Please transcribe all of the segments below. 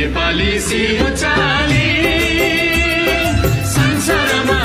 नेपाली सिरुचाली संसारमा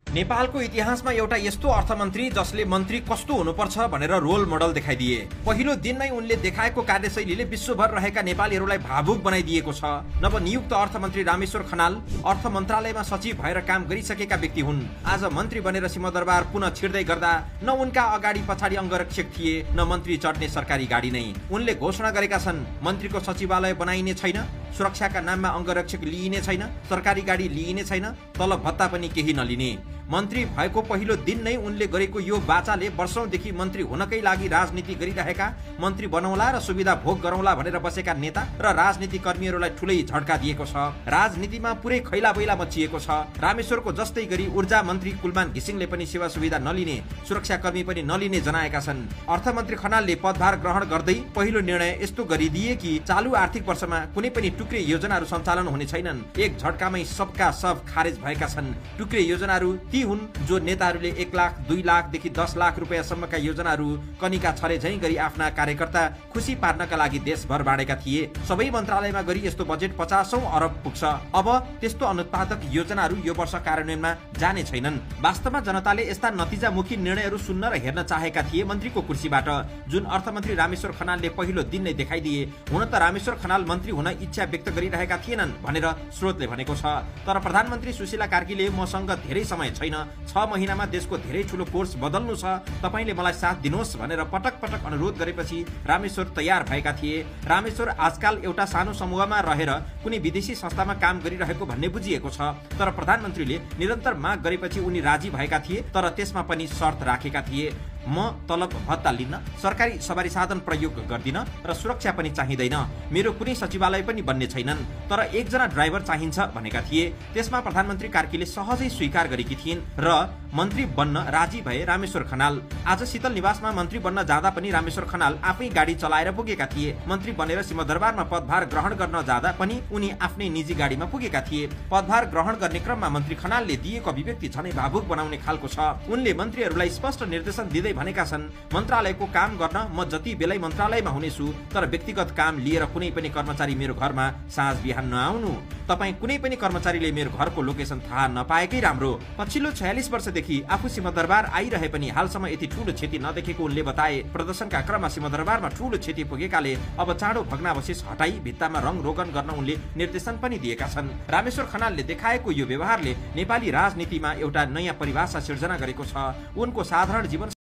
नेपालको इतिहासमा एउटा यस्तो अर्थमन्त्री जसले मन्त्री कस्तो हुनुपर्छ भनेर रोल मोडल देखाइदिए। पहिलो दिन नै उनले देखाएको कार्यशैलीले विश्वभर रहेका नेपालीहरूलाई भावुक बनाइदिएको छ। नवनियुक्त अर्थमन्त्री रामेश्वर खनाल अर्थ मन्त्रालयमा सचिव भएर काम गरिसकेका व्यक्ति हुन्। आज मन्त्री बनेर सिंहदरबार पुनः छिर्दै गर्दा न उनका अगाडि पछाडि अंगरक्षक थिए न मन्त्री चढ्ने सरकारी गाडी नै। उनले घोषणा गरेका छन् मन्त्रीको सचिवालय बनाइने छैन, सुरक्षाका नाममा अंगरक्षक लिइने छैन, सरकारी गाडी लिइने छैन, तलब भत्ता पनि केही नलिने। मन्त्री भएको पहिलो दिन नै उनले गरेको यो बाचाले वर्षौंदेखि मन्त्री हुनकै लागि राजनीति गरिरहेका, मन्त्री बनौला र सुविधा भोग गरौला भनेर बसेका नेता र राजनीति कर्मीहरूलाई ठूलै झड्का दिएको छ। राजनीतिमा पुरै खैला बैला मचिएको छ। रामेश्वरको जस्तै गरी ऊर्जा मन्त्री कुलमान घिसिङले पनि सेवा सुविधा नलिने, सुरक्षा कर्मी पनि नलिने जनाएका छन्। अर्थमन्त्री खनालले पदभार ग्रहण गर्दै पहिलो निर्णय यस्तो गरिदिए कि चालु आर्थिक वर्षमा कुनै पनि टुक्रे योजनाहरू सञ्चालन हुने छैनन्। एक झट्कामै सबका सब खारेज भएका छन्। टुक्रे योजनाहरू हुन् जो नेताहरूले 1 लाख 2 लाखदेखि 10 लाख रुपियाँसम्मका योजनाहरू कनिका छरे झैं गरी आफ्ना कार्यकर्ता खुसी पार्नका लागि देशभर बाँडेका थिए। सबै मन्त्रालयमा गरी यस्तो बजेट 50औं अरब पुग्छ। अब त्यस्तो अनुत्पादक योजनाहरू यो वर्ष कार्यान्वयनमा जाने छैनन्। वास्तवमा जनताले यस्ता नतिजामुखी निर्णयहरू सुन्न र हेर्न चाहेका थिए मन्त्रीको कुर्सीबाट, जुन अर्थमन्त्री रामेश्वर खनालले पहिलो दिन नै देखाइदिए। हुन त रामेश्वर खनाल मन्त्री हुन इच्छा व्यक्त गरिरहेका थिएनन् भनेर स्रोतले भनेको छ। तर प्रधानमन्त्री सुशीला कार्कीले मसँग धेरै समय छैन, 6 महिनामा देशको धेरै ठूलो कोर्स बदल्नु छ, तपाईले मलाई साथ दिनुहोस् भनेर पटक पटक अनुरोध गरेपछि रामेश्वर तयार भएका थिए। रामेश्वर आजकाल एउटा सानो समूहमा रहेर कुनै विदेशी संस्थामा काम गरिरहेको भन्ने बुझिएको छ। तर प्रधानमन्त्रीले निरन्तर माग गरेपछि उनी राजी भएका थिए, तर त्यसमा पनि शर्त राखेका थिए। म तलब भत्ता लिन्न, सरकारी सवारी साधन प्रयोग गर्दिन र सुरक्षा पनि चाहिँदैन, मेरो कुनै सचिवालय पनि बन्ने छैनन्, तर एकजना ड्राइभर चाहिन्छ भनेका थिए। त्यसमा प्रधानमन्त्री कार्कीले सहजै स्वीकार गरेकी थिइन् र मन्त्री बन्न राजी भए रामेश्वर खनाल। आज शीतल निवासमा मन्त्री बन्न जाँदा पनि रामेश्वर खनाल आफै गाडी चलाएर पुगेका थिए। मन्त्री बनेर सिंहदरबारमा पदभार ग्रहण गर्न जाँदा पनि उनी आफ्नै निजी गाडीमा पुगेका थिए। पदभार ग्रहण गर्ने क्रममा मन्त्री खनालले दिएको अभिव्यक्ति झनै भावुक बनाउने खालको छ। उनले मन्त्रीहरूलाई स्पष्ट निर्देशन दिँदै भनेका छन्, मन्त्रालयको काम गर्न म जति बेलै मन्त्रालयमा हुनेछु, तर व्यक्तिगत काम लिएर कुनै पनि कर्मचारी मेरो घरमा साँझ बिहान नआउनु। तपाई कुनै पनि कर्मचारीले मेरो घरको लोकेसन थाहा नपाएकै राम्रो। पछिल्लो 46 वर्षदेखि आफू सिंहदरबार आइरहे पनि हालसम्म यति ठूलो क्षति नदेखेको उनले बताए। प्रदर्शनका क्रममा सिंहदरबारमा ठूलो क्षति पुगेकाले अब चाँडो भग्नावशेष हटाई भित्तामा रङ रोगन गर्न उनले निर्देशन पनि दिएका छन्। रामेश्वर खनालले देखाएको यो व्यवहारले नेपाली राजनीतिमा एउटा नयाँ परिभाषा सिर्जना गरेको छ। उनको साधारण जीवन